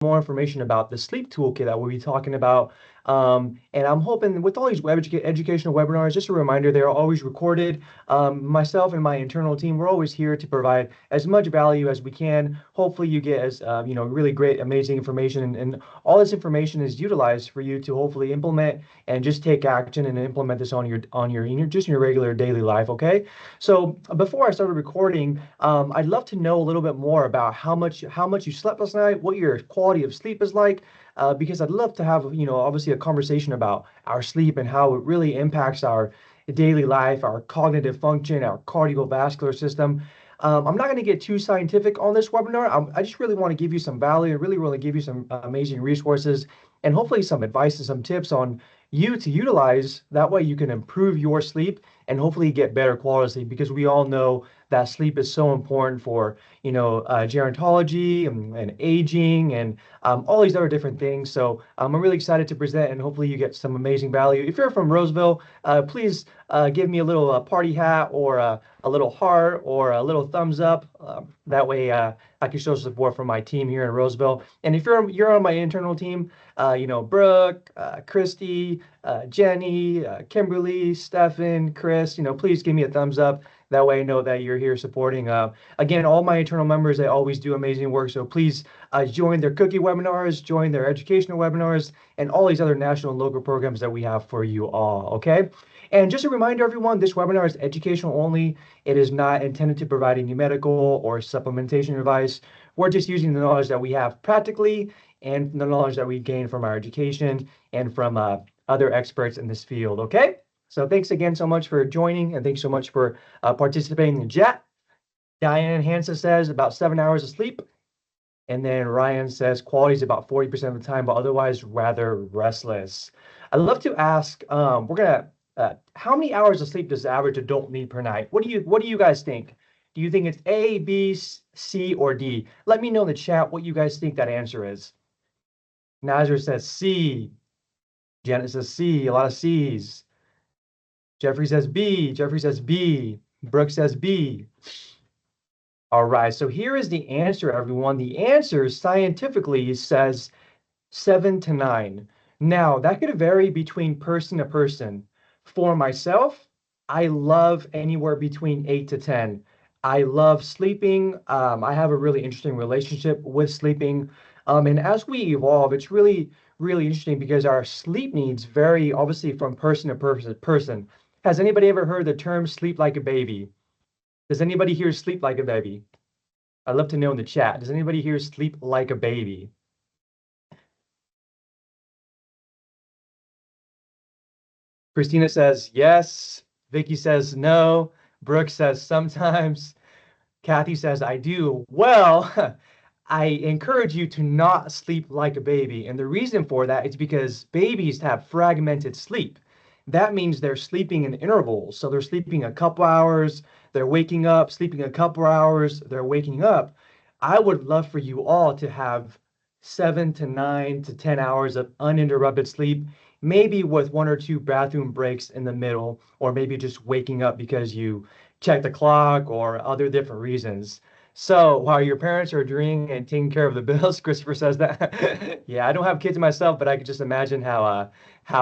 more information about the sleep toolkit that we'll be talking about. And I'm hoping with all these educational webinars, just a reminder, they're always recorded. Myself and my internal team, we're always here to provide as much value as we can. Hopefully you get as, really great, amazing information. And all this information is utilized for you to hopefully implement and just take action and implement this on just your regular daily life. Okay. So before I started recording, I'd love to know a little bit more about how much you slept last night, what your quality of sleep is like, because I'd love to have, obviously a conversation about our sleep and how it really impacts our daily life, our cognitive function, our cardiovascular system. I'm not going to get too scientific on this webinar. I just really want to give you some value and really give you some amazing resources and hopefully some advice and some tips on you to utilize. That way you can improve your sleep and hopefully get better quality sleep, because we all know that sleep is so important for, gerontology and aging and all these other different things. So I'm really excited to present, and hopefully you get some amazing value. If you're from Roseville, please give me a little party hat or a little heart or a little thumbs up. That way I can show support from my team here in Roseville. And if you're on my internal team, Brooke, Christy, Jenny, Kimberly, Stefan, Chris, please give me a thumbs up. That way I know that you're here supporting. Again, all my internal members, they always do amazing work. So please join their cookie webinars, join their educational webinars, and all these other national and local programs that we have for you all, okay? And just a reminder, everyone, this webinar is educational only. It is not intended to provide any medical or supplementation advice. We're just using the knowledge that we have practically and the knowledge that we gain from our education and from other experts in this field, okay? So thanks again so much for joining, and thanks so much for participating in the chat. Diane Hansa says about 7 hours of sleep. And then Ryan says quality is about 40% of the time, but otherwise rather restless. I'd love to ask, how many hours of sleep does the average adult need per night? What do you guys think? Do you think it's A, B, C, or D? Let me know in the chat what you guys think that answer is. Nazir says C. Janet says C, a lot of C's. Jeffrey says B. Jeffrey says B. Brooke says B. All right, so here is the answer, everyone. The answer scientifically says 7 to 9. Now, that could vary between person to person. For myself, I love anywhere between 8 to 10. I love sleeping. I have a really interesting relationship with sleeping. And as we evolve, it's really interesting because our sleep needs vary, obviously, from person to person. Has anybody ever heard the term sleep like a baby? Does anybody here sleep like a baby? I'd love to know in the chat. Does anybody here sleep like a baby? Christina says yes. Vicky says no. Brooke says sometimes. Kathy says I do. Well, I encourage you to not sleep like a baby. And the reason for that is because babies have fragmented sleep. That means they're sleeping in intervals. So they're sleeping a couple hours, they're waking up, sleeping a couple hours, they're waking up. I would love for you all to have 7 to 9 to 10 hours of uninterrupted sleep, maybe with 1 or 2 bathroom breaks in the middle, or maybe just waking up because you checked the clock or other different reasons. So while your parents are drinking and taking care of the bills, Christopher says that. Yeah, I don't have kids myself, but I could just imagine how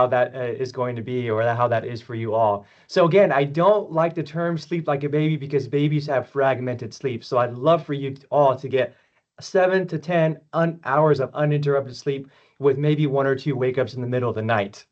that is going to be, or how that is for you all. So again, I don't like the term sleep like a baby because babies have fragmented sleep. So I'd love for you all to get 7 to 10 hours of uninterrupted sleep with maybe 1 or 2 wake-ups in the middle of the night.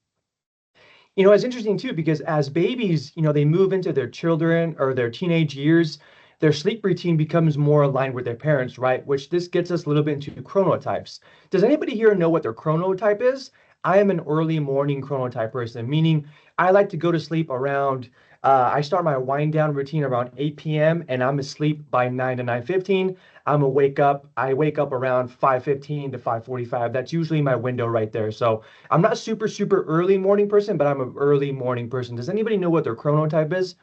It's interesting too, because as babies, they move into their children or their teenage years, their sleep routine becomes more aligned with their parents, right? Which this gets us a little bit into chronotypes. Does anybody here know what their chronotype is? I am an early morning chronotype person, meaning I like to go to sleep around, I start my wind down routine around 8 p.m. and I'm asleep by 9 to 9:15. I wake up around 5:15 to 5:45. That's usually my window right there. So I'm not super early morning person, but I'm an early morning person. Does anybody know what their chronotype is?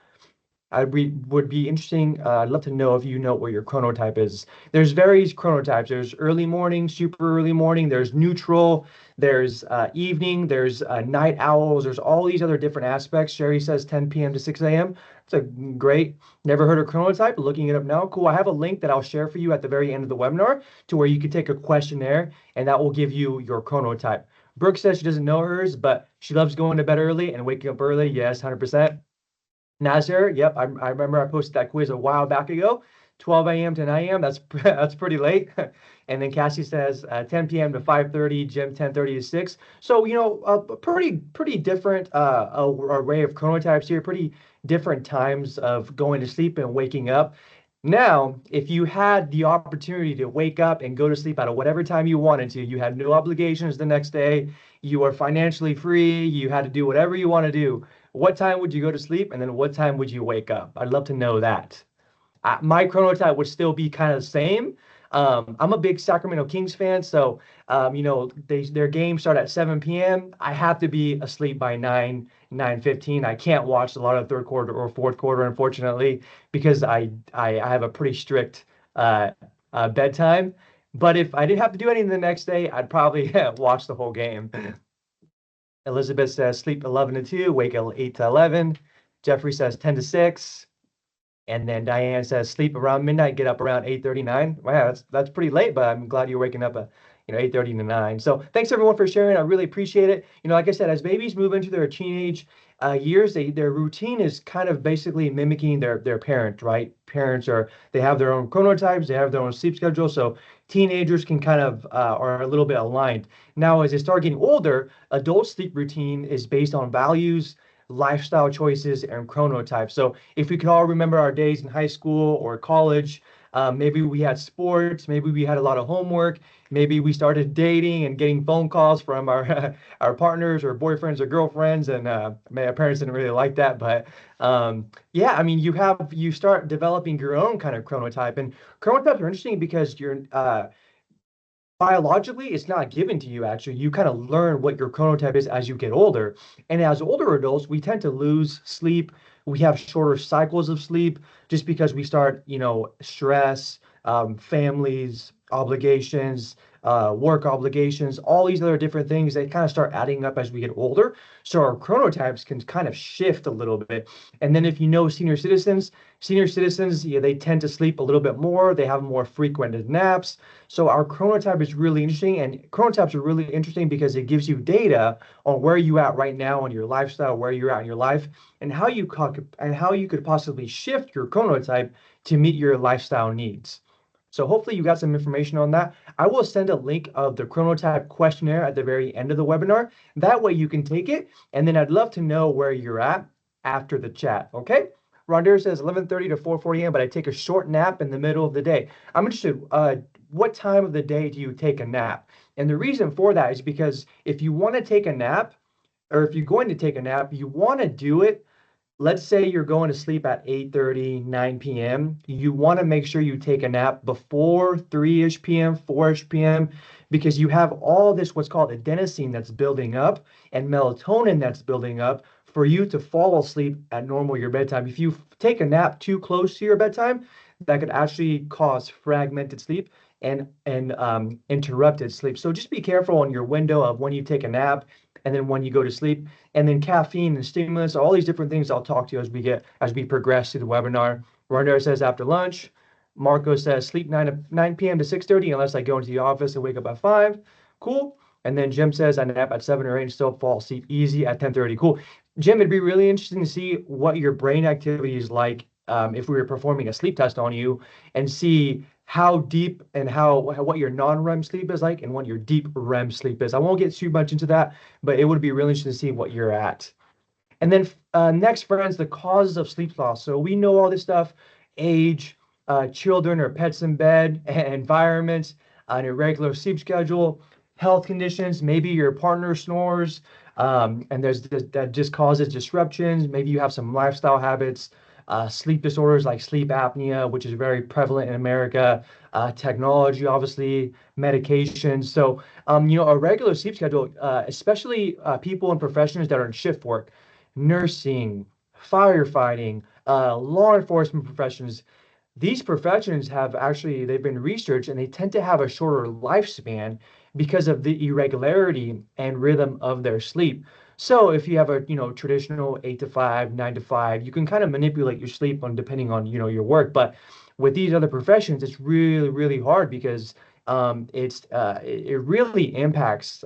would be interesting. I'd love to know if you know what your chronotype is. There's various chronotypes. There's early morning, super early morning. There's neutral. There's evening. There's night owls. There's all these other different aspects. Sherry says 10 p.m. to 6 a.m. It's a great. Never heard of chronotype. Looking it up now. Cool. I have a link that I'll share for you at the very end of the webinar to where you can take a questionnaire and that will give you your chronotype. Brooke says she doesn't know hers, but she loves going to bed early and waking up early. Yes, 100%. Nasser, yep, I remember I posted that quiz a while back ago. 12 a.m. to 9 a.m. That's pretty late. And then Cassie says 10 p.m. to 5:30, Jim 10:30 to 6. So a pretty different array of chronotypes here. Pretty different times of going to sleep and waking up. Now, if you had the opportunity to wake up and go to sleep at whatever time you wanted to, you had no obligations the next day, you are financially free, you had to do whatever you want to do. What time would you go to sleep, and then what time would you wake up? I'd love to know that. My chronotype would still be kind of the same. I'm a big Sacramento Kings fan, so their games start at 7 p.m. I have to be asleep by 9:15. I can't watch a lot of third quarter or fourth quarter, unfortunately, because I have a pretty strict bedtime. But if I didn't have to do anything the next day, I'd probably watch the whole game. Elizabeth says sleep 11 to 2, wake 8 to 11. Jeffrey says 10 to 6. And then Diane says sleep around midnight, get up around 8:39. Wow, that's pretty late, but I'm glad you're waking up at 8:30 to 9. So thanks everyone for sharing. I really appreciate it. Like I said, as babies move into their teenage years, their routine is kind of basically mimicking their parent, right? They have their own chronotypes, they have their own sleep schedule. So teenagers can kind of are a little bit aligned. Now, as they start getting older, adult sleep routine is based on values, lifestyle choices, and chronotypes. So if we could all remember our days in high school or college, maybe we had sports, maybe we had a lot of homework, maybe we started dating and getting phone calls from our our partners or boyfriends or girlfriends, and my parents didn't really like that, but yeah, I mean, you start developing your own kind of chronotype, and chronotypes are interesting because you're biologically, it's not given to you, actually. You kind of learn what your chronotype is as you get older. And as older adults, we tend to lose sleep. We have shorter cycles of sleep just because we start, stress, families, obligations, work obligations, all these other different things. They kind of start adding up as we get older. So our chronotypes can kind of shift a little bit. And then if you know senior citizens, yeah, they tend to sleep a little bit more. They have more frequent naps. So our chronotype is really interesting, and chronotypes are really interesting because it gives you data on where you at right now in your lifestyle, where you're at in your life, and how you could possibly shift your chronotype to meet your lifestyle needs. So hopefully you got some information on that. I will send a link of the chronotype questionnaire at the very end of the webinar. That way you can take it, and then I'd love to know where you're at after the chat, okay? Rondera says 11:30 to 4:40 a.m., but I take a short nap in the middle of the day. I'm interested, what time of the day do you take a nap? And the reason for that is because if you want to take a nap, or if you're going to take a nap, you want to do it. Let's say you're going to sleep at 8:30, 9 p.m. You want to make sure you take a nap before 3-ish p.m., 4-ish p.m., because you have all this, what's called adenosine that's building up and melatonin that's building up for you to fall asleep at normal your bedtime. If you take a nap too close to your bedtime, that could actually cause fragmented sleep and interrupted sleep. So just be careful on your window of when you take a nap and then when you go to sleep. And then caffeine and stimulants, all these different things I'll talk to you as we progress through the webinar. Rondera says after lunch. Marco says sleep 9 p.m. to 6:30 unless I go into the office and wake up at 5. Cool. And then Jim says I nap at 7 or 8 and still fall asleep easy at 10:30. Cool. Jim, it'd be really interesting to see what your brain activity is like if we were performing a sleep test on you and see how deep and what your non-REM sleep is like and what your deep REM sleep is. I won't get too much into that, but it would be really interesting to see what you're at. And then next, friends, the causes of sleep loss. So we know all this stuff: age, children or pets in bed, environment, an irregular sleep schedule, health conditions. Maybe your partner snores, and that just causes disruptions. Maybe you have some lifestyle habits, sleep disorders like sleep apnea, which is very prevalent in America, technology, obviously, medications. So, a regular sleep schedule, especially people in professions that are in shift work, nursing, firefighting, law enforcement professions, these professions have actually they've been researched and they tend to have a shorter lifespan because of the irregularity and rhythm of their sleep. So if you have a traditional 8 to 5, 9 to 5, you can kind of manipulate your sleep on depending on your work. But with these other professions, it's really hard because it really impacts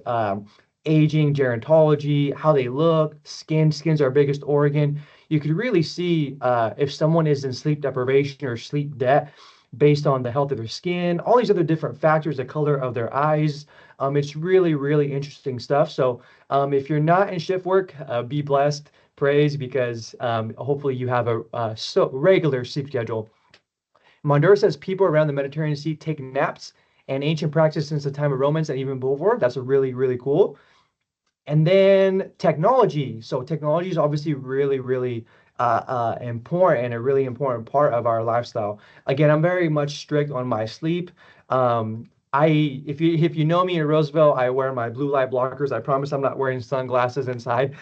aging, gerontology, how they look, skin's our biggest organ. You could really see if someone is in sleep deprivation or sleep debt based on the health of their skin, all these other different factors, the color of their eyes. It's really interesting stuff. So if you're not in shift work, be blessed, praise, because hopefully you have a so regular sleep schedule. Mondura says people around the Mediterranean Sea take naps and ancient practice since the time of Romans and even before. That's a really cool. And then technology. So technology is obviously really important and a really important part of our lifestyle. Again, I'm very much strict on my sleep. If you know me in Roosevelt, I wear my blue light blockers. I promise I'm not wearing sunglasses inside.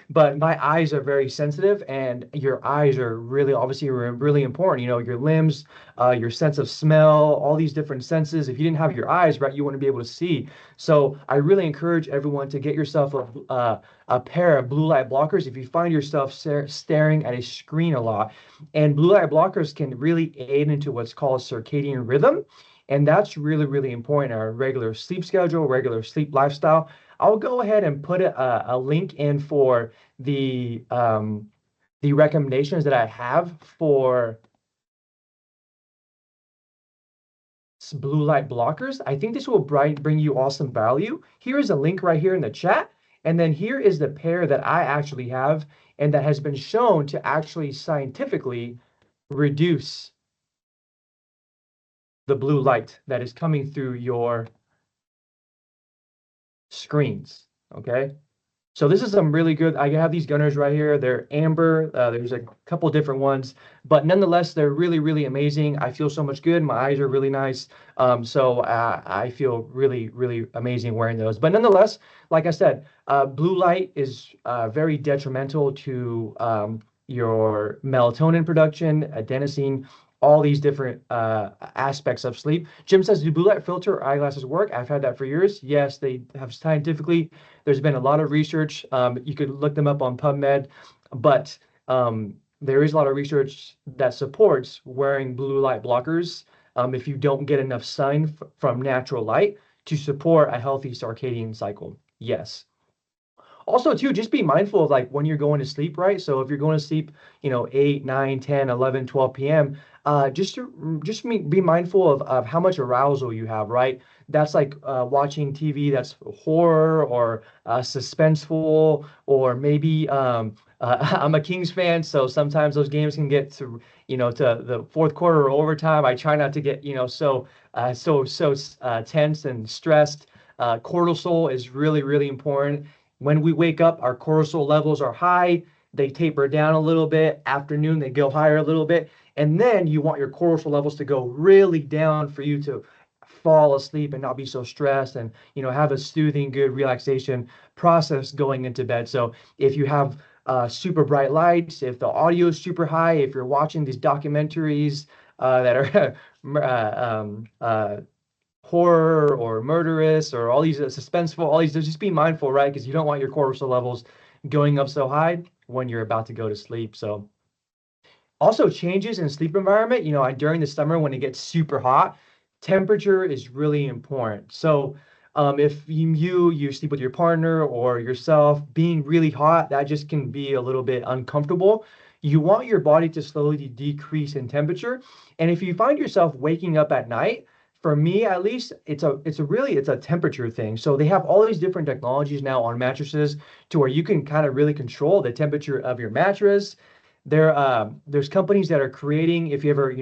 But my eyes are very sensitive, and your eyes are really obviously really important. Your limbs, your sense of smell, all these different senses. If you didn't have your eyes right, you wouldn't be able to see. So I really encourage everyone to get yourself a pair of blue light blockers if you find yourself staring at a screen a lot. And blue light blockers can really aid into what's called circadian rhythm. And that's really important. Our regular sleep schedule, regular sleep lifestyle. I'll go ahead and put a link in for the recommendations that I have for blue light blockers. I think this will bring you awesome value. Here is a link right here in the chat. And then here is the pair that I actually have and that has been shown to actually scientifically reduce the blue light that is coming through your screens. Okay. So this is some really good. I have these gunners right here. They're amber. There's a couple different ones, but nonetheless, they're really amazing. I feel so much good. My eyes are really nice. So I feel really amazing wearing those. But nonetheless, like I said, blue light is very detrimental to your melatonin production, adenosine, all these different aspects of sleep. Jim says, do blue light filter eyeglasses work? I've had that for years. Yes, they have scientifically. There's been a lot of research. You could look them up on PubMed, but there is a lot of research that supports wearing blue light blockers if you don't get enough sun from natural light to support a healthy circadian cycle. Yes. Also, too, just be mindful of like when you're going to sleep, right? So if you're going to sleep, 8, 9, 10, 11, 12 p.m., be mindful of how much arousal you have, right? That's like watching TV that's horror or suspenseful, or maybe I'm a Kings fan, so sometimes those games can get to the fourth quarter or overtime. I try not to get, tense and stressed. Cortisol is really important. When we wake up, our cortisol levels are high. They taper down a little bit. Afternoon, they go higher a little bit. And then you want your cortisol levels to go really down for you to fall asleep and not be so stressed and, have a soothing, good relaxation process going into bed. So if you have super bright lights, if the audio is super high, if you're watching these documentaries that are horror or murderous or all these suspenseful, all these, just be mindful, right? Because you don't want your cortisol levels going up so high when you're about to go to sleep. So also changes in sleep environment, during the summer when it gets super hot, temperature is really important. So if you sleep with your partner or yourself, being really hot, that just can be a little bit uncomfortable. You want your body to slowly decrease in temperature. And if you find yourself waking up at night, for me at least, it's a temperature thing. So they have all these different technologies now on mattresses to where you can kind of really control the temperature of your mattress. There's companies that are creating, if you ever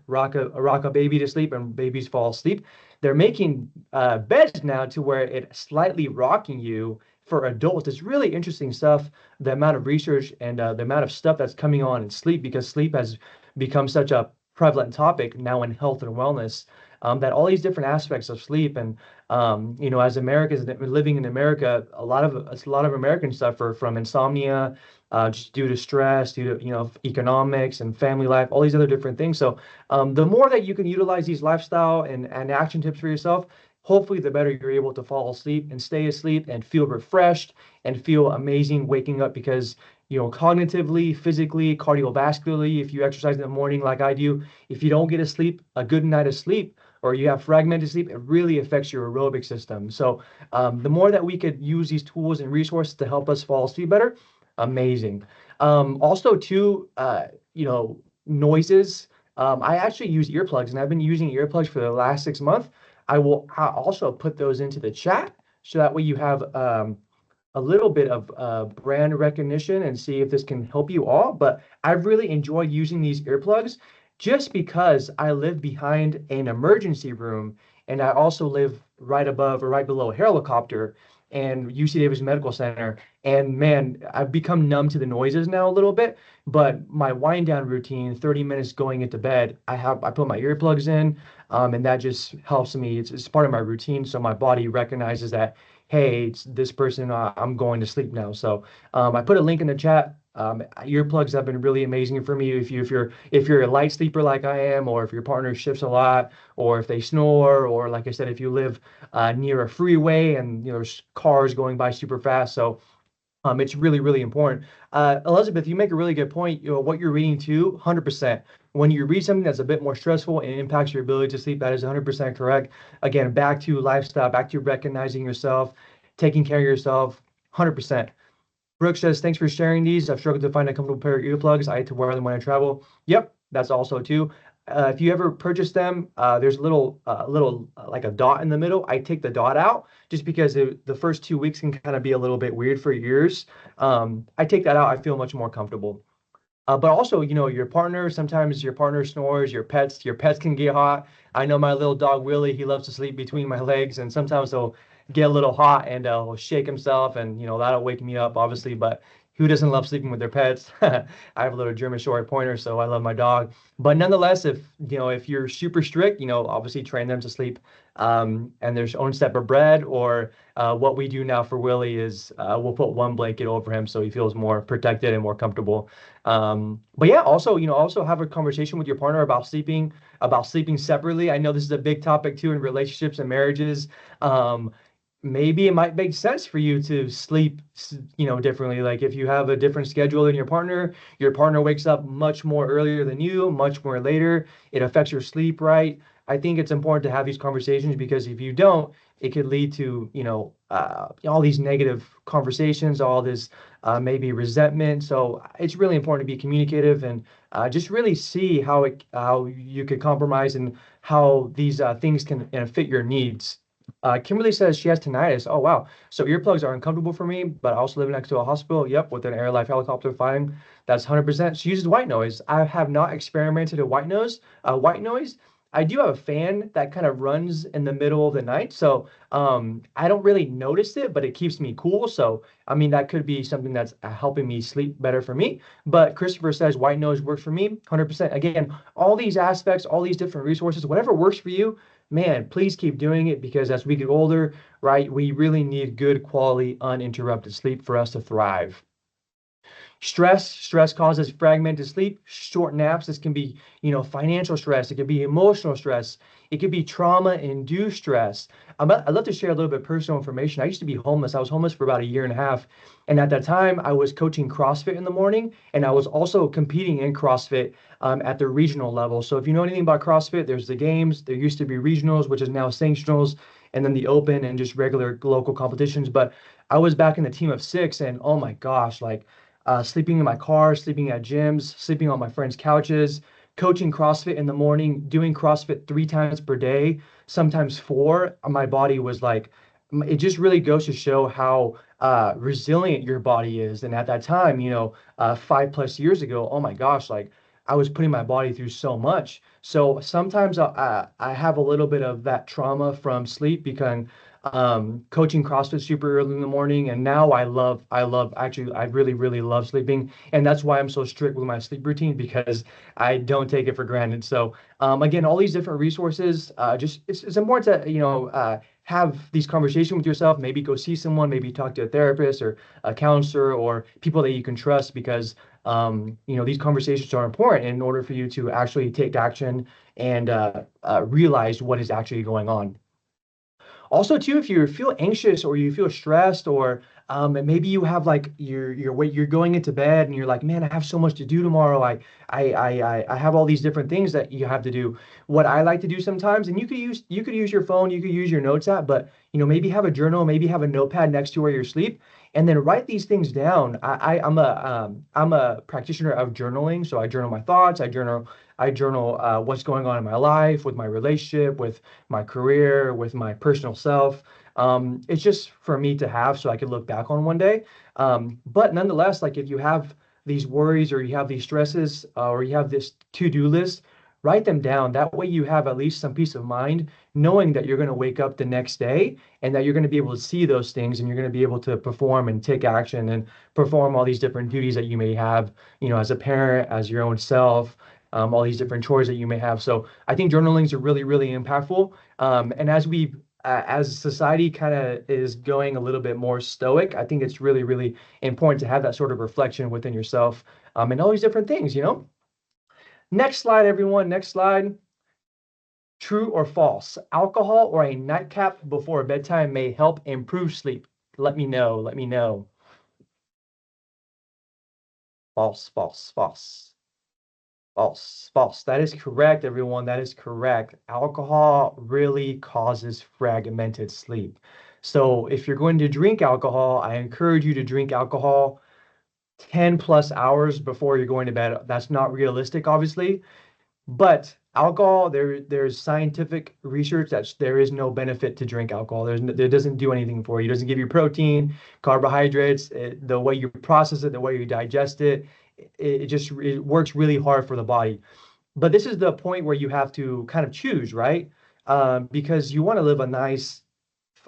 rock a baby to sleep and babies fall asleep, they're making beds now to where it's slightly rocking you for adults. It's really interesting stuff, the amount of research and the amount of stuff that's coming on in sleep, because sleep has become such a prevalent topic now in health and wellness. That all these different aspects of sleep and as Americans living in America, a lot of Americans suffer from insomnia, just due to stress, due to economics and family life, all these other different things. So the more that you can utilize these lifestyle and action tips for yourself, hopefully the better you're able to fall asleep and stay asleep and feel refreshed and feel amazing waking up because cognitively, physically, cardiovascularly, if you exercise in the morning like I do, if you don't get a good night of sleep, or you have fragmented sleep, it really affects your aerobic system. So the more that we could use these tools and resources to help us fall asleep better, amazing. Also, too, noises. I actually use earplugs, and I've been using earplugs for the last 6 months. I also put those into the chat so that way you have a little bit of brand recognition and see if this can help you all. But I really enjoy using these earplugs just because I live behind an emergency room and I also live right above or right below a helicopter and UC Davis Medical Center. And man, I've become numb to the noises now a little bit, but my wind down routine, 30 minutes going into bed, I put my earplugs in, and that just helps me. It's part of my routine, so my body recognizes that, hey, it's this person, I'm going to sleep now. So I put a link in the chat. Earplugs have been really amazing for me. If you're a light sleeper like I am, or if your partner shifts a lot, or if they snore, or like I said, if you live near a freeway and there's cars going by super fast. So it's really, really important. Elizabeth, you make a really good point. What you're reading too, 100%. When you read something that's a bit more stressful and impacts your ability to sleep, that is 100% correct. Again, back to lifestyle, back to recognizing yourself, taking care of yourself, 100%. Brooke says, thanks for sharing these. I've struggled to find a comfortable pair of earplugs. I had to wear them when I travel. Yep, that's also too. If you ever purchase them, there's a little like a dot in the middle. I take the dot out just because the first 2 weeks can kind of be a little bit weird for your ears. I take that out. I feel much more comfortable. But also, your partner, sometimes your partner snores, your pets can get hot. I know my little dog Willie, he loves to sleep between my legs, and sometimes he'll get a little hot and he'll shake himself, and that'll wake me up, obviously. But who doesn't love sleeping with their pets? I have a little German Short Pointer, so I love my dog. But nonetheless, if you're super strict, obviously train them to sleep, and their own separate bed, or what we do now for Willie is we'll put one blanket over him so he feels more protected and more comfortable. But yeah, also have a conversation with your partner about sleeping separately. I know this is a big topic too in relationships and marriages. Maybe it might make sense for you to sleep, differently. Like if you have a different schedule than your partner wakes up much more earlier than you, much more later. It affects your sleep, right? I think it's important to have these conversations because if you don't, it could lead to, all these negative conversations, all this maybe resentment. So it's really important to be communicative and just really see how you could compromise and how these things can fit your needs. Kimberly says she has tinnitus. Oh, wow. So earplugs are uncomfortable for me, but I also live next to a hospital. Yep, with an Air Life helicopter flying. That's 100%. She uses white noise. I have not experimented with white noise. I do have a fan that kind of runs in the middle of the night, so I don't really notice it, but it keeps me cool. So I mean, that could be something that's helping me sleep better for me. But Christopher says white noise works for me, 100%. Again, all these aspects, all these different resources, whatever works for you, man, please keep doing it because as we get older, right, we really need good quality, uninterrupted sleep for us to thrive. Stress causes fragmented sleep, short naps. This can be, financial stress. It could be emotional stress. It could be trauma-induced stress. I'd love to share a little bit of personal information. I used to be homeless. I was homeless for about a year and a half. And at that time, I was coaching CrossFit in the morning, and I was also competing in CrossFit at the regional level. So if you know anything about CrossFit, there's the games. There used to be regionals, which is now sanctionals, and then the open and just regular local competitions. But I was back in the team of six, and oh my gosh, like sleeping in my car, sleeping at gyms, sleeping on my friends' couches, coaching CrossFit in the morning, doing CrossFit 3 times per day, sometimes four. My body was like, it just really goes to show how resilient your body is. And at that time, 5+ years ago, oh my gosh, like I was putting my body through so much. So sometimes I have a little bit of that trauma from sleep because coaching CrossFit super early in the morning, and now actually I really love sleeping, and that's why I'm so strict with my sleep routine because I don't take it for granted. So again, all these different resources, just it's important to have these conversations with yourself. Maybe go see someone, maybe talk to a therapist or a counselor or people that you can trust because these conversations are important in order for you to actually take action and realize what is actually going on. Also, too, if you feel anxious or you feel stressed, or maybe you have like you're going into bed and you're like, man, I have so much to do tomorrow. I have all these different things that you have to do. What I like to do sometimes, and you could use your phone, you could use your notes app, but maybe have a journal, maybe have a notepad next to where you sleep, and then write these things down. I'm a practitioner of journaling, so I journal my thoughts. I journal what's going on in my life, with my relationship, with my career, with my personal self. It's just for me to have so I can look back on one day. But nonetheless, like if you have these worries or you have these stresses or you have this to-do list, write them down. That way you have at least some peace of mind knowing that you're going to wake up the next day and that you're going to be able to see those things and you're going to be able to perform and take action and perform all these different duties that you may have, as a parent, as your own self, all these different chores that you may have. So I think journalings are really impactful. And as society kind of is going a little bit more stoic, I think it's really important to have that sort of reflection within yourself, and all these different things. Next slide, everyone. Next slide. True or false? Alcohol or a nightcap before bedtime may help improve sleep. Let me know. Let me know. False, false, false. False, false. That is correct, everyone. That is correct. Alcohol really causes fragmented sleep. So if you're going to drink alcohol, I encourage you to drink alcohol 10 plus hours before you're going to bed. That's not realistic, obviously, but alcohol, there's scientific research that there is no benefit to drink alcohol. There doesn't do anything for you. It doesn't give you protein, carbohydrates, the way you process it, the way you digest it. It works really hard for the body. But this is the point where you have to kind of choose, right? Because you want to live a nice,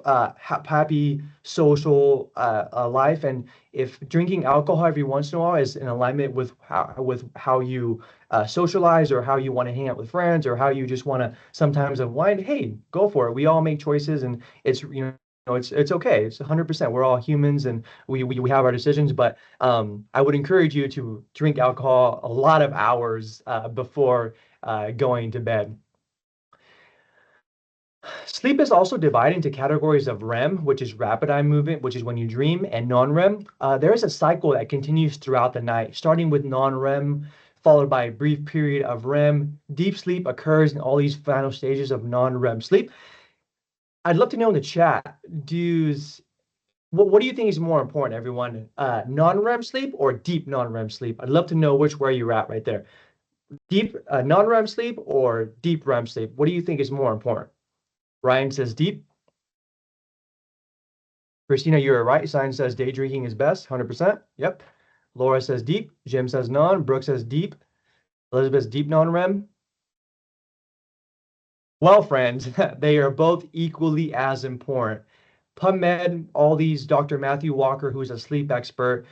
happy, social life, and if drinking alcohol every once in a while is in alignment with how you socialize or how you want to hang out with friends or how you just want to sometimes unwind, hey, go for it. We all make choices, and it's okay. It's 100%. We're all humans, and we have our decisions. But I would encourage you to drink alcohol a lot of hours before going to bed. Sleep is also divided into categories of REM, which is rapid eye movement, which is when you dream, and non-REM. There is a cycle that continues throughout the night, starting with non-REM, followed by a brief period of REM. Deep sleep occurs in all these final stages of non-REM sleep. I'd love to know in the chat, what do you think is more important, everyone? Non-REM sleep or deep non-REM sleep? I'd love to know where you're at right there. Deep non-REM sleep or deep REM sleep? What do you think is more important? Ryan says deep. Christina, you're right. Science says day drinking is best, 100%. Yep. Laura says deep. Jim says non. Brooke says deep. Elizabeth's deep non-REM. Well, friends, they are both equally as important. PubMed, all these, Dr. Matthew Walker, who's a sleep expert,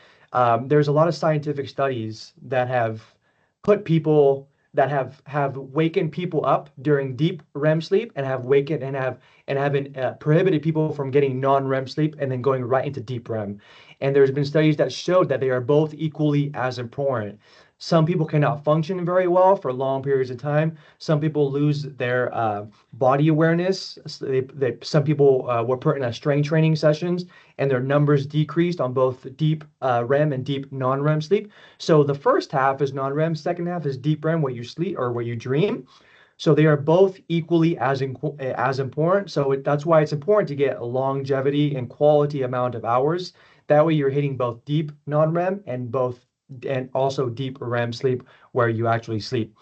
there's a lot of scientific studies that have put people that have wakened people up during deep REM sleep and have wakened and have been prohibited people from getting non-REM sleep and then going right into deep REM. And there's been studies that showed that they are both equally as important. Some people cannot function very well for long periods of time. Some people lose their body awareness. Some people were put in a strength training sessions and their numbers decreased on both deep REM and deep non-REM sleep. So the first half is non-REM, second half is deep REM, where you sleep or where you dream. So they are both equally as important. So that's why it's important to get a longevity and quality amount of hours. That way you're hitting both deep non-REM and also deep REM sleep where you actually sleep.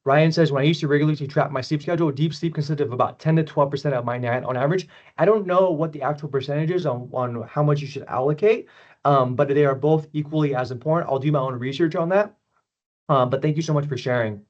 Ryan says, when I used to regularly track my sleep schedule, deep sleep consisted of about 10 to 12% of my night on average. I don't know what the actual percentage is on how much you should allocate, but they are both equally as important. I'll do my own research on that. But thank you so much for sharing.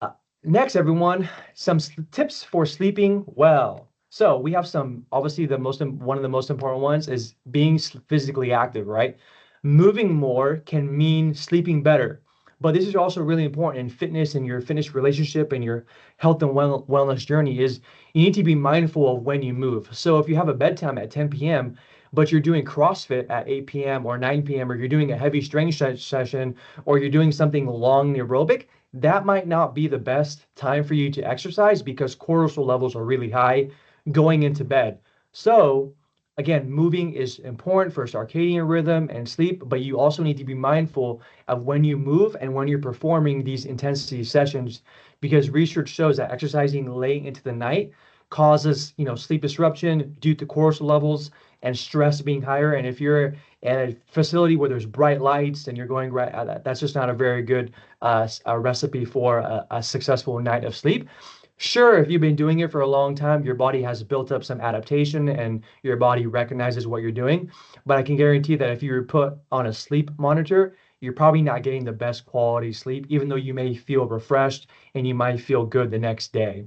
Uh, Next, everyone, some tips for sleeping well. So we have some, obviously one of the most important ones is being physically active, right? Moving more can mean sleeping better. But this is also really important in fitness and your fitness relationship and your health and wellness journey is you need to be mindful of when you move. So if you have a bedtime at 10 p.m., but you're doing CrossFit at 8 p.m. or 9 p.m., or you're doing a heavy strength session, or you're doing something long aerobic, that might not be the best time for you to exercise because cortisol levels are really high going into bed. So, again, moving is important for circadian rhythm and sleep, but you also need to be mindful of when you move and when you're performing these intensity sessions because research shows that exercising late into the night causes, sleep disruption due to cortisol levels and stress being higher. And if you're at a facility where there's bright lights and you're going right at that, that's just not a very good a recipe for a successful night of sleep. Sure, if you've been doing it for a long time, your body has built up some adaptation and your body recognizes what you're doing. But I can guarantee that if you were put on a sleep monitor, you're probably not getting the best quality sleep, even though you may feel refreshed and you might feel good the next day.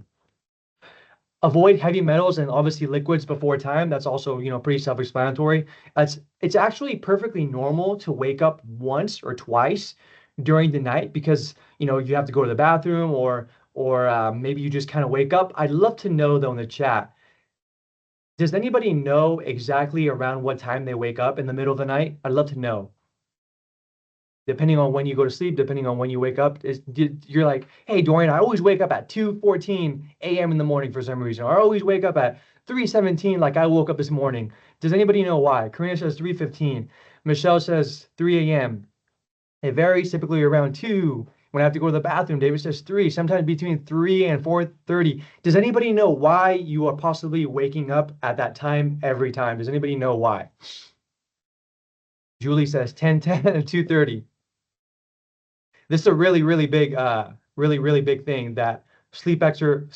Avoid heavy metals and obviously liquids before time. That's also, pretty self-explanatory. It's actually perfectly normal to wake up once or twice during the night because, you have to go to the bathroom or maybe you just kind of wake up. I'd love to know though in the chat, does anybody know exactly around what time they wake up in the middle of the night? I'd love to know. Depending on when you go to sleep, depending on when you wake up, you're like, hey, Dorian, I always wake up at 2:14 a.m. in the morning for some reason, or I always wake up at 3:17 like I woke up this morning. Does anybody know why? Karina says 3:15. Michelle says 3 a.m. It varies typically around 2. When I have to go to the bathroom, David says 3, sometimes between 3 and 4:30. Does anybody know why you are possibly waking up at that time every time? Does anybody know why? Julie says 10:10 and 2:30. This is a really, really big thing that sleep expert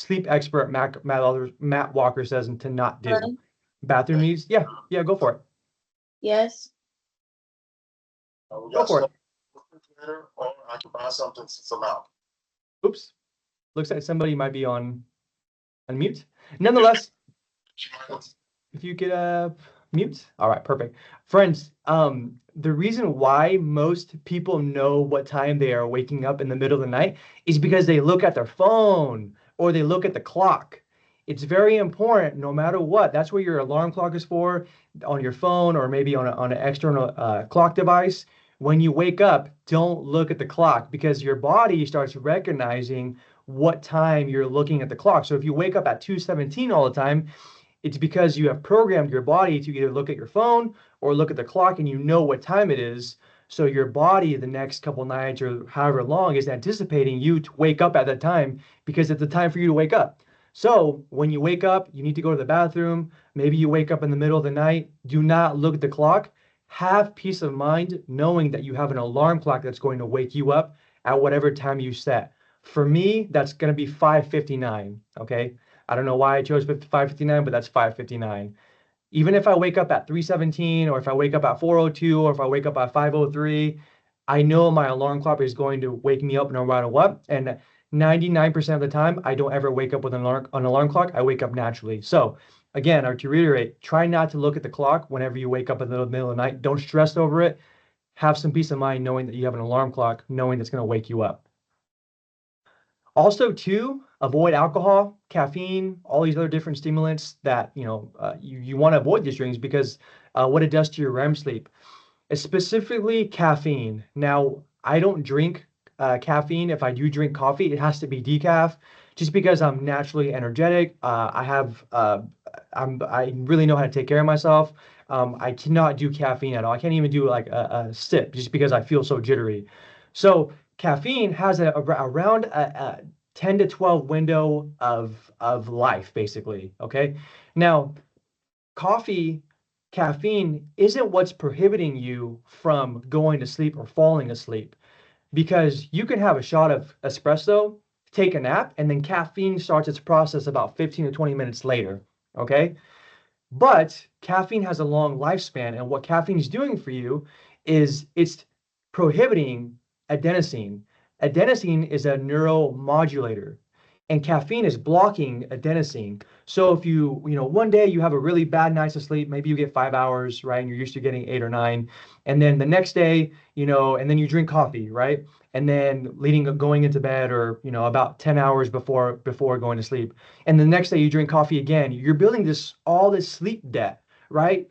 Matt Walker says to not do. Hello? Bathroom needs? Yeah, go for it. Yes. Go for it. Or I can buy something since I'm out. Oops. Looks like somebody might be on mute. Nonetheless, if you could mute. All right, perfect. Friends, the reason why most people know what time they are waking up in the middle of the night is because they look at their phone or they look at the clock. It's very important, no matter what. That's what your alarm clock is for, on your phone or maybe on an external clock device. When you wake up, don't look at the clock because your body starts recognizing what time you're looking at the clock. So if you wake up at 2:17 all the time, it's because you have programmed your body to either look at your phone or look at the clock and you know what time it is. So your body the next couple nights or however long is anticipating you to wake up at that time because it's the time for you to wake up. So when you wake up, you need to go to the bathroom. Maybe you wake up in the middle of the night. Do not look at the clock. Have peace of mind knowing that you have an alarm clock that's going to wake you up at whatever time you set. For me, that's going to be 5:59. Okay. I don't know why I chose 5:59, but that's 5:59. Even if I wake up at 3:17, or if I wake up at 4:02, or if I wake up at 5:03, I know my alarm clock is going to wake me up no matter what. And 99% of the time, I don't ever wake up with an alarm clock. I wake up naturally. So again, or to reiterate, try not to look at the clock whenever you wake up in the middle of the night. Don't stress over it. Have some peace of mind knowing that you have an alarm clock, knowing that's going to wake you up. Also, too, avoid alcohol, caffeine, all these other different stimulants that you want to avoid these drinks because what it does to your REM sleep, specifically caffeine. Now, I don't drink caffeine. If I do drink coffee, it has to be decaf, just because I'm naturally energetic. I really know how to take care of myself. I cannot do caffeine at all. I can't even do like a sip just because I feel so jittery. So caffeine has around a 10 to 12 window of life, basically. Okay. Now, coffee, caffeine isn't what's prohibiting you from going to sleep or falling asleep because you can have a shot of espresso, take a nap, and then caffeine starts its process about 15 to 20 minutes later. Okay. But caffeine has a long lifespan, and what caffeine is doing for you is it's prohibiting adenosine. Adenosine is a neuromodulator, and caffeine is blocking adenosine. So if one day you have a really bad night's of sleep, maybe you get 5 hours, right? And you're used to getting 8 or 9. And then the next day, and then you drink coffee, right? And then going into bed or, about 10 hours before going to sleep. And the next day you drink coffee again. You're building all this sleep debt, right?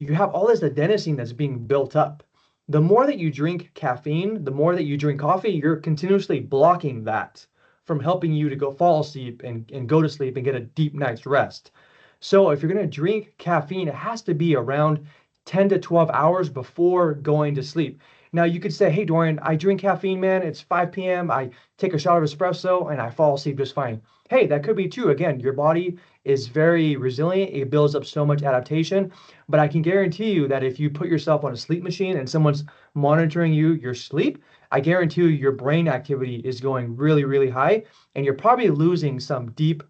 You have all this adenosine that's being built up. The more that you drink caffeine, the more that you drink coffee, you're continuously blocking that from helping you to go fall asleep and go to sleep and get a deep night's rest. So if you're going to drink caffeine, it has to be around 10 to 12 hours before going to sleep. Now you could say, hey, Dorian, I drink caffeine, man. It's 5 p.m. I take a shot of espresso and I fall asleep just fine. Hey, that could be true. Again, your body is very resilient. It builds up so much adaptation. But I can guarantee you that if you put yourself on a sleep machine and someone's monitoring your sleep, I guarantee you your brain activity is going really, really high, and you're probably losing some deep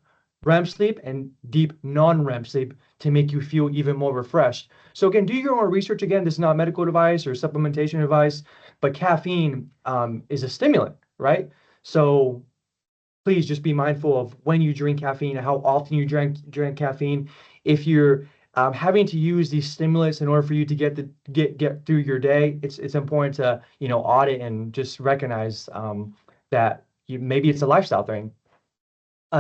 REM sleep and deep non-REM sleep to make you feel even more refreshed. So again, do your own research. Again, this is not a medical device or supplementation advice, but caffeine is a stimulant, right? So please just be mindful of when you drink caffeine, how often you drink caffeine. If you're having to use these stimulants in order for you to get through your day, it's important to audit and just recognize that maybe it's a lifestyle thing.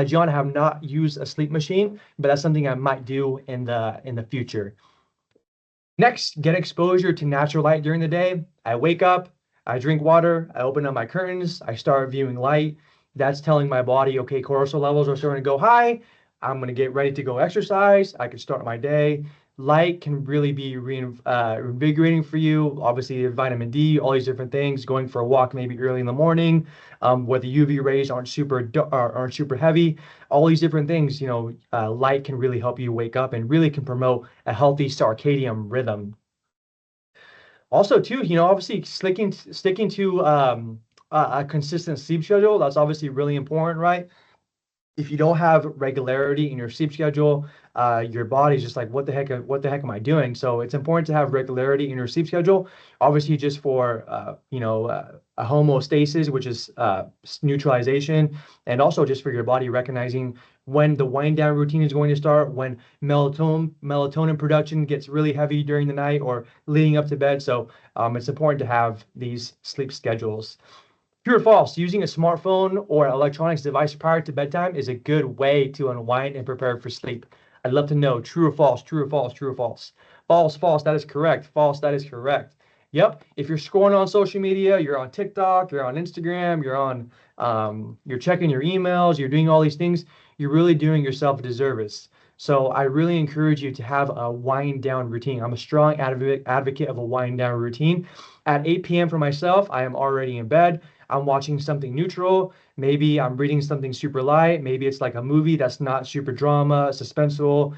John, I have not used a sleep machine, but that's something I might do in the future. Next, get exposure to natural light during the day. I wake up, I drink water, I open up my curtains, I start viewing light. That's telling my body, okay, cortisol levels are starting to go high. I'm going to get ready to go exercise. I can start my day. Light can really be reinvigorating for you. Obviously, vitamin D, all these different things. Going for a walk maybe early in the morning, where the UV rays aren't super heavy. All these different things, light can really help you wake up and really can promote a healthy circadian rhythm. Also, too, obviously sticking to a consistent sleep schedule, that's obviously really important, right? If you don't have regularity in your sleep schedule, your body's just like, what the heck am I doing? So it's important to have regularity in your sleep schedule. Obviously, just for a homeostasis, which is neutralization, and also just for your body recognizing when the wind down routine is going to start, when melatonin production gets really heavy during the night or leading up to bed. So it's important to have these sleep schedules. True or false, using a smartphone or electronics device prior to bedtime is a good way to unwind and prepare for sleep. I'd love to know true or false, true or false, true or false. False, false, that is correct. False, that is correct. Yep, if you're scrolling on social media, you're on TikTok, you're on Instagram, you're checking your emails, you're doing all these things, you're really doing yourself a disservice. So I really encourage you to have a wind down routine. I'm a strong advocate of a wind down routine. At 8 p.m. for myself, I am already in bed. I'm watching something neutral. Maybe I'm reading something super light. Maybe it's like a movie that's not super drama, suspenseful.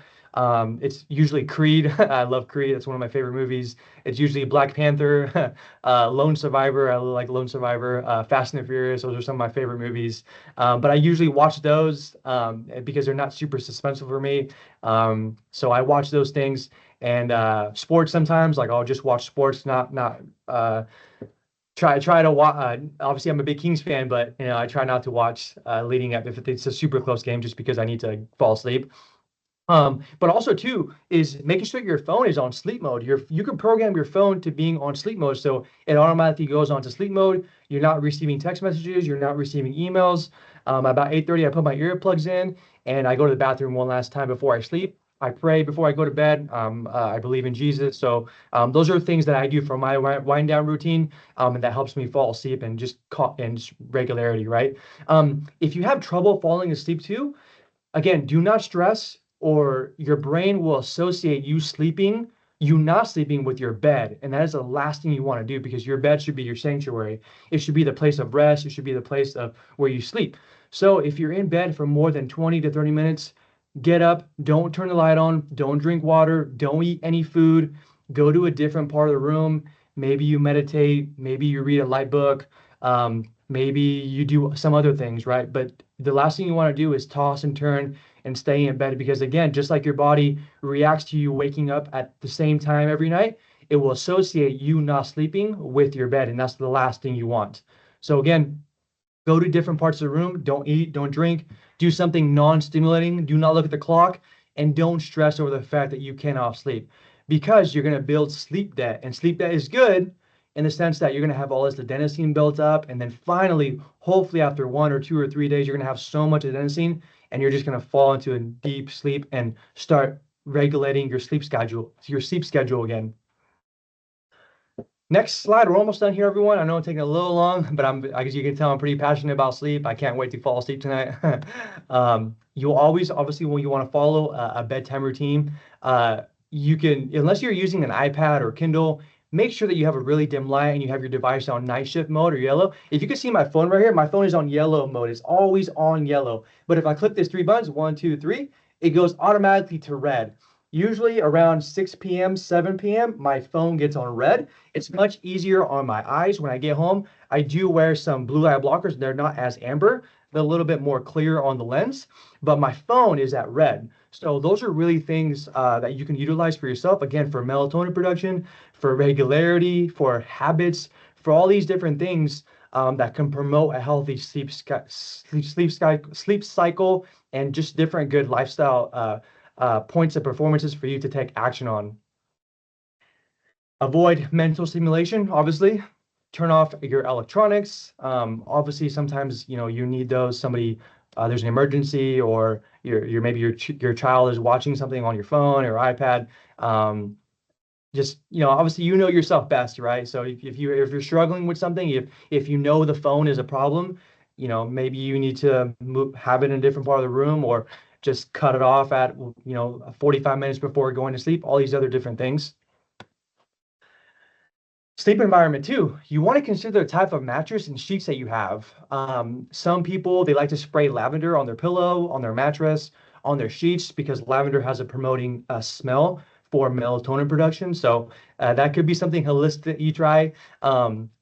It's usually Creed. I love Creed. It's one of my favorite movies. It's usually Black Panther, Lone Survivor. I like Lone Survivor. Fast and Furious. Those are some of my favorite movies. But I usually watch those because they're not super suspenseful for me. So I watch those things. And sports sometimes, like I'll just watch sports, not try to watch. Obviously, I'm a big Kings fan, but I try not to watch leading up if it's a super close game, just because I need to fall asleep. But also too is making sure your phone is on sleep mode. You can program your phone to being on sleep mode, so it automatically goes on to sleep mode. You're not receiving text messages, you're not receiving emails. About 8:30, I put my earplugs in and I go to the bathroom one last time before I sleep. I pray before I go to bed. I believe in Jesus, so those are things that I do for my wind down routine, and that helps me fall asleep and just caught in regularity, right? If you have trouble falling asleep too, again, do not stress, or your brain will associate you not sleeping with your bed. And that is the last thing you want to do, because your bed should be your sanctuary. It should be the place of rest. It should be the place of where you sleep. So if you're in bed for more than 20 to 30 minutes, get up, don't turn the light on, don't drink water, don't eat any food, go to a different part of the room. Maybe you meditate, maybe you read a light book, maybe you do some other things, right? But the last thing you want to do is toss and turn and stay in bed, because again, just like your body reacts to you waking up at the same time every night, it will associate you not sleeping with your bed, and that's the last thing you want. So again, go to different parts of the room. Don't eat, don't drink, do something non-stimulating. Do not look at the clock, and don't stress over the fact that you cannot sleep, because you're going to build sleep debt. And sleep debt is good in the sense that you're going to have all this adenosine built up. And then finally, hopefully after 1 or 2 or 3 days, you're going to have so much adenosine and you're just going to fall into a deep sleep and start regulating your sleep schedule again. Next slide. We're almost done here, everyone. I know it's taking a little long, but I guess you can tell I'm pretty passionate about sleep. I can't wait to fall asleep tonight. You'll always, obviously, when you want to follow a bedtime routine, you can, unless you're using an iPad or Kindle, make sure that you have a really dim light and you have your device on night shift mode or yellow. If you can see my phone right here, my phone is on yellow mode. It's always on yellow. But if I click these three buttons, 1, 2, 3, it goes automatically to red. Usually around 6 p.m., 7 p.m., my phone gets on red. It's much easier on my eyes when I get home. I do wear some blue light blockers. They're not as amber. They're a little bit more clear on the lens, but my phone is at red. So those are really things that you can utilize for yourself. Again, for melatonin production, for regularity, for habits, for all these different things that can promote a healthy sleep cycle and just different good lifestyle points of performances for you to take action on. Avoid mental stimulation, obviously. Turn off your electronics. Obviously, sometimes you need those. There's an emergency, or maybe your child is watching something on your phone or iPad. Just obviously yourself best, right? So if you're struggling with something, if you know the phone is a problem, maybe you need to have it in a different part of the room, or just cut it off at 45 minutes before going to sleep. All these other different things. Sleep environment too. You want to consider the type of mattress and sheets that you have. Some people, they like to spray lavender on their pillow, on their mattress, on their sheets, because lavender has a promoting smell for melatonin production. So that could be something holistic that you try.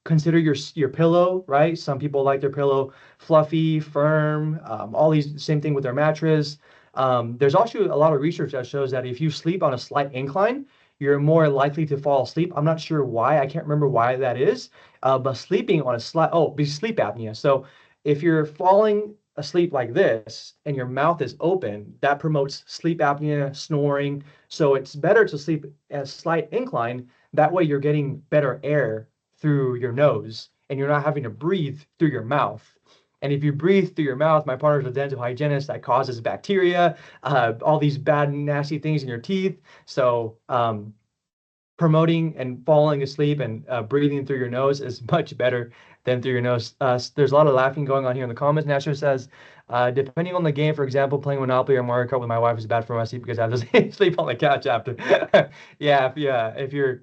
Consider your pillow, right? Some people like their pillow fluffy, firm, all these, same thing with their mattress. There's also a lot of research that shows that if you sleep on a slight incline, you're more likely to fall asleep. I'm not sure why. I can't remember why that is. But sleeping on a sleep apnea. So if you're falling asleep like this and your mouth is open, that promotes sleep apnea, snoring. So it's better to sleep at a slight incline. That way you're getting better air through your nose and you're not having to breathe through your mouth. And if you breathe through your mouth, my partner's a dental hygienist, that causes bacteria, all these bad, nasty things in your teeth. So promoting and falling asleep and breathing through your nose is much better than through your nose. There's a lot of laughing going on here in the comments. Nasher says, depending on the game, for example, playing Monopoly or Mario Kart with my wife is bad for my sleep because I have to sleep on the couch after. Yeah, if you're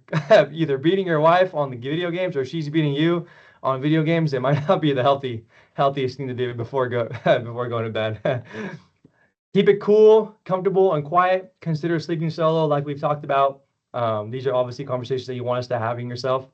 either beating your wife on the video games or she's beating you on video games, it might not be the healthiest thing to do before going to bed. Keep it cool, comfortable, and quiet. Consider sleeping solo, like we've talked about. These are obviously conversations that you want us to have in yourself.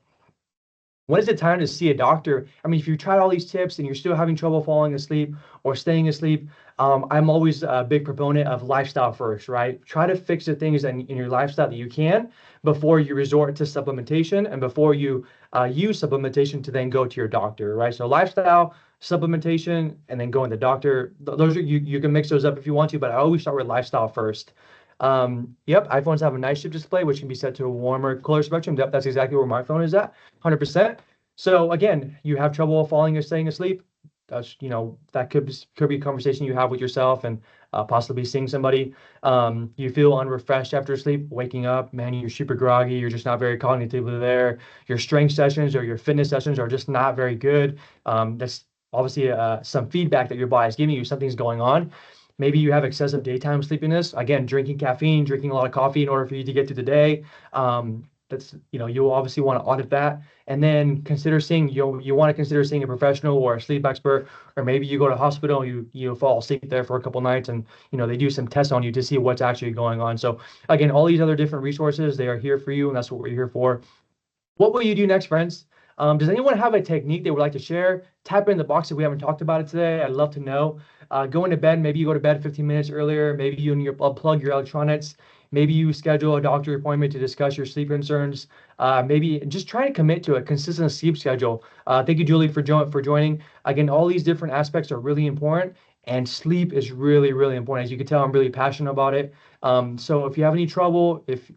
When is it time to see a doctor? I mean, if you tried all these tips and you're still having trouble falling asleep or staying asleep, I'm always a big proponent of lifestyle first, right? Try to fix the things in your lifestyle that you can before you resort to supplementation, and before you use supplementation to then go to your doctor, right? So lifestyle, supplementation, and then going to the doctor. Those are you can mix those up if you want to, but I always start with lifestyle first. Yep, iPhones have a night shift display, which can be set to a warmer color spectrum. Yep, that's exactly where my phone is at, 100%. So again, you have trouble falling or staying asleep. That's, that could be a conversation you have with yourself and possibly seeing somebody. You feel unrefreshed after sleep, waking up, man, you're super groggy. You're just not very cognitively there. Your strength sessions or your fitness sessions are just not very good. That's obviously some feedback that your body is giving you. Something's going on. Maybe you have excessive daytime sleepiness. Again, drinking caffeine, drinking a lot of coffee in order for you to get through the day. You'll obviously want to audit that, and then consider seeing, you want to consider seeing a professional or a sleep expert, or maybe you go to the hospital, you fall asleep there for a couple nights, and they do some tests on you to see what's actually going on. So again, all these other different resources, they are here for you, and that's what we're here for. What will you do next, friends? Does anyone have a technique they would like to share? Type it in the box if we haven't talked about it today. I'd love to know. Going to bed, maybe you go to bed 15 minutes earlier. Maybe you unplug your electronics. Maybe you schedule a doctor appointment to discuss your sleep concerns. Maybe just try to commit to a consistent sleep schedule. Thank you, Julie, for joining. Again, all these different aspects are really important, and sleep is really, really important. As you can tell, I'm really passionate about it. So if you have any trouble, if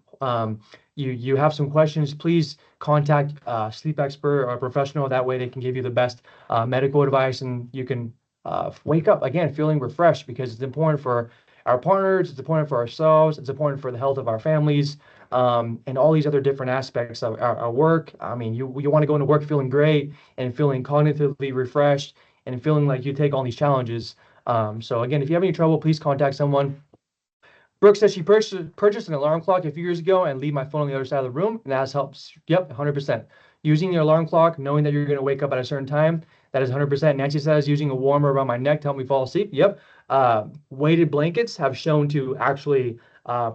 you have some questions, please contact a sleep expert or a professional. That way they can give you the best medical advice, and you can wake up again feeling refreshed, because it's important for our partners, it's important for ourselves, it's important for the health of our families, and all these other different aspects of our work. I mean, you want to go into work feeling great and feeling cognitively refreshed and feeling like you take on these challenges. So again, if you have any trouble, please contact someone. Brooke says she purchased an alarm clock a few years ago and leave my phone on the other side of the room, and that has helped. Yep, 100%. Using the alarm clock, knowing that you're going to wake up at a certain time, that is 100%. Nancy says using a warmer around my neck to help me fall asleep. Yep. Weighted blankets have shown to actually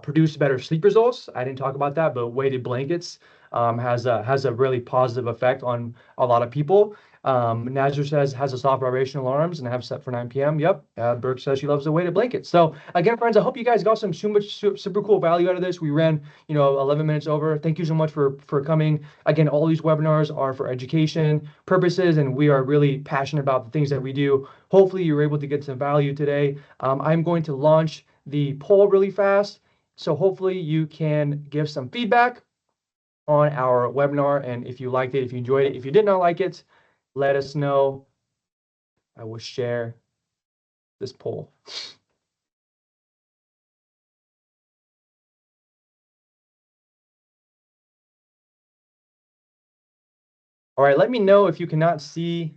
produce better sleep results. I didn't talk about that, but weighted blankets has a really positive effect on a lot of people. Nazir says has a soft vibration alarms and have set for 9 p.m. Yep. Burke says she loves the weighted blanket. So again, friends, I hope you guys got some super cool value out of this. We ran, 11 minutes over. Thank you so much for coming. Again, all these webinars are for education purposes, and we are really passionate about the things that we do. Hopefully you were able to get some value today. I'm going to launch the poll really fast. So hopefully you can give some feedback on our webinar. And if you liked it, if you enjoyed it, if you did not like it, let us know. I will share this poll. All right, let me know if you cannot see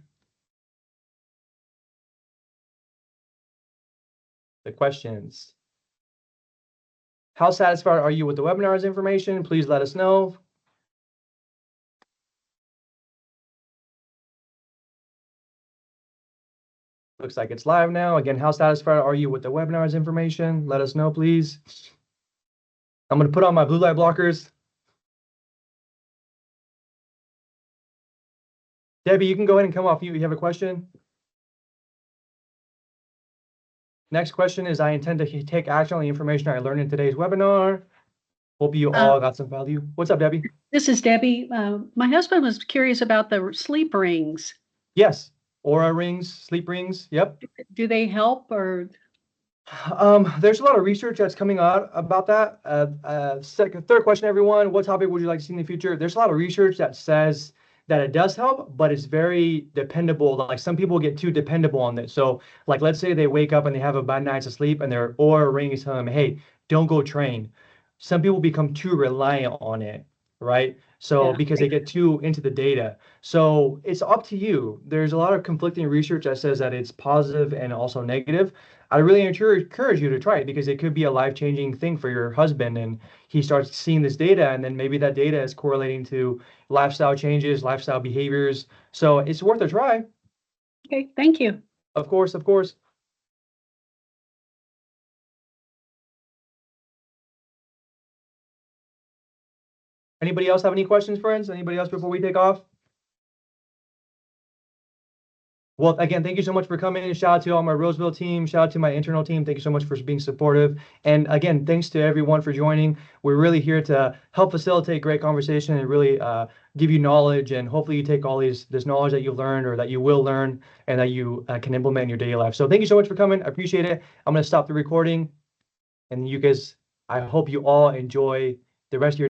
the questions. How satisfied are you with the webinar's information? Please let us know. Looks like it's live now. Again, how satisfied are you with the webinar's information? Let us know, please. I'm going to put on my blue light blockers. Debbie, you can go ahead and come off mute. You have a question? Next question is, I intend to take action on the information I learned in today's webinar. Hope you all got some value. What's up, Debbie? This is Debbie. My husband was curious about the sleep rings. Yes, Aura rings, sleep rings. Yep. Do they help or? There's a lot of research that's coming out about that. Third question, everyone. What topic would you like to see in the future? There's a lot of research that says that it does help, but it's very dependable. Like some people get too dependable on this. So like, let's say they wake up and they have a bad night's of sleep and their Aura ring is telling them, hey, don't go train. Some people become too reliant on it, right? So because they get too into the data. So it's up to you. There's a lot of conflicting research that says that it's positive and also negative. I really encourage you to try it, because it could be a life-changing thing for your husband, and he starts seeing this data, and then maybe that data is correlating to lifestyle changes, lifestyle behaviors. So it's worth a try. Okay, thank you. Of course, of course. Anybody else have any questions, friends? Anybody else before we take off? Well, again, thank you so much for coming. Shout out to all my Roseville team. Shout out to my internal team. Thank you so much for being supportive. And again, thanks to everyone for joining. We're really here to help facilitate great conversation and really give you knowledge. And hopefully you take all this knowledge that you've learned or that you will learn and that you can implement in your daily life. So thank you so much for coming. I appreciate it. I'm going to stop the recording. And you guys, I hope you all enjoy the rest of your